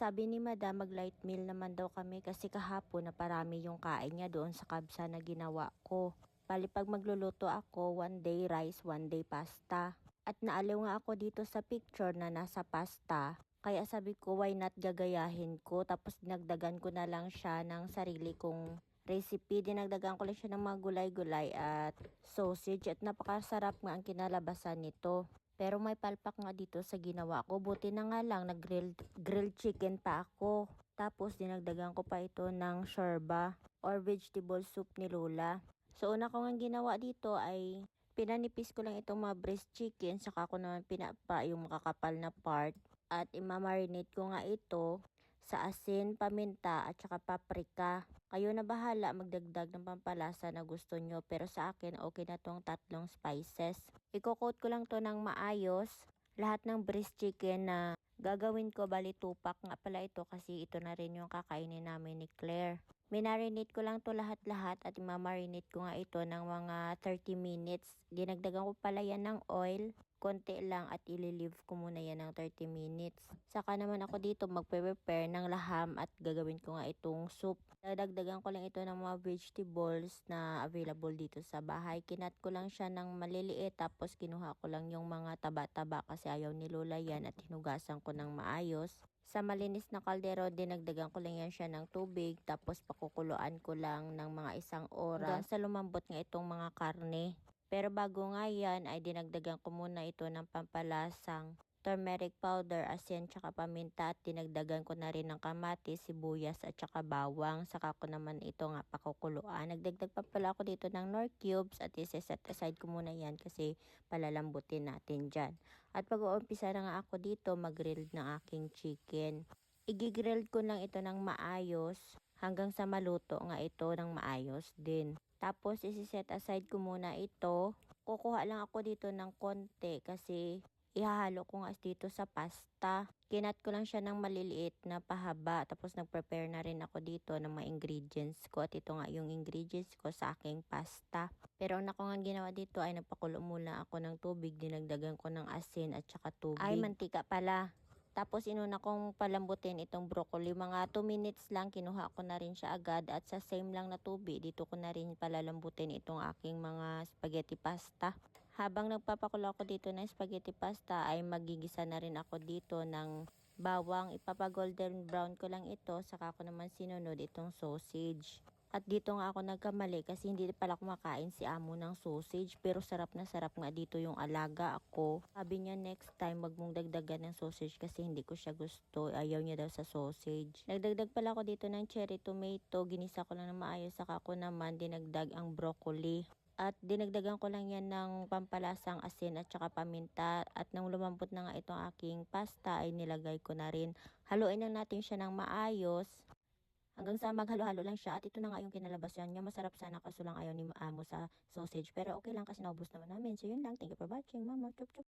Sabi ni Madam mag light meal naman daw kami kasi kahapon naparami yung kain niya doon sa kabsa na ginawa ko. Bali pag magluluto ako, one day rice, one day pasta. At naaliw nga ako dito sa picture na nasa pasta. Kaya sabi ko why not gagayahin ko, tapos dinagdagan ko na lang siya ng sarili kong recipe. Dinagdagan ko lang siya ng mga gulay-gulay at sausage at napakasarap nga ang kinalabasan nito. Pero may palpak nga dito sa ginawa ko. Buti na nga lang grilled chicken pa ako. Tapos dinagdagan ko pa ito ng shorba or vegetable soup ni Lola. So una ko nga ginawa dito ay pinanipis ko lang itong mga breast chicken. Saka ko naman pinapa yung makakapal na part. At imamarinate ko nga ito sa asin, paminta at saka paprika. Kayo na bahala magdagdag ng pampalasa na gusto nyo, pero sa akin okay na tong tatlong spices. Iko-coat ko lang to ng maayos. Lahat ng breast chicken na gagawin ko, bali tupak nga pala ito kasi ito na rin yung kakainin namin ni Claire. Minarinate ko lang to lahat-lahat at imamarinate ko nga ito ng mga 30 minutes. Dinagdagan ko pala yan ng oil. Konti lang at ililive ko muna yan ng 30 minutes. Saka naman ako dito magpe-prepare ng laham at gagawin ko nga itong soup. Dadagdagan ko lang ito ng mga vegetables na available dito sa bahay. Kinat ko lang siya ng maliliit tapos kinuha ko lang yung mga taba-taba kasi ayaw ni Lola yan at hinugasan ko ng maayos. Sa malinis na kaldero, dinagdagan ko lang yan siya ng tubig tapos pakukuluan ko lang ng mga 1 oras hanggang sa lumambot nga itong mga karne. Pero bago nga yan ay dinagdagan ko muna ito ng pampalasang turmeric powder, asin, tsaka paminta at dinagdagan ko na rin ng kamatis, sibuyas at tsaka bawang. Saka ko naman ito nga pakukuluan. Nagdagdag pa pala ako dito ng Knorr cubes at isa-set aside ko muna yan kasi palalambutin natin dyan. At pag-uumpisa na nga ako dito mag-grill ng aking chicken. Igigrill ko lang ito ng maayos hanggang sa maluto nga ito ng maayos din. Tapos isi-set aside ko muna ito. Kukuha lang ako dito ng konti kasi ihahalo ko nga dito sa pasta. Kinat ko lang siya ng maliliit na pahaba. Tapos nag-prepare na rin ako dito ng mga ingredients ko. At ito nga yung ingredients ko sa aking pasta. Pero ang ako nga ginawa dito ay nagpakulo muna ako ng tubig. Dinagdagan ko ng asin at saka tubig. Ay, mantika pala. Tapos inuna kong palambutin itong broccoli. Mga 2 minutes lang kinuha ko na rin siya agad. At sa same lang na tubig, dito ko na rin palalambutin itong aking mga spaghetti pasta. Habang nagpapakulo ako dito ng spaghetti pasta ay magigisa na rin ako dito ng bawang. Ipapa-golden brown ko lang ito. Saka ko naman sinunod itong sausage. At dito nga ako nagkamali kasi hindi pala kumakain si amo ng sausage. Pero sarap na sarap nga dito yung alaga ako. Sabi niya next time wag mong dagdagan ng sausage kasi hindi ko siya gusto. Ayaw niya daw sa sausage. Nagdagdag pala ako dito ng cherry tomato. Ginisa ko lang na maayos. Saka ko naman dinagdag ang broccoli. At dinagdagan ko lang yan ng pampalasang asin at saka paminta. At nang lumambot na nga itong aking pasta ay nilagay ko na rin. Haluin lang natin siya ng maayos. Hanggang sa maghalo-halo lang siya at ito na nga yung kinalabasan niya. Masarap sana kaso lang ayaw ni amo sa sausage. Pero okay lang kasi naubos naman namin. So yun lang. Thank you for watching. Mama, chup chup.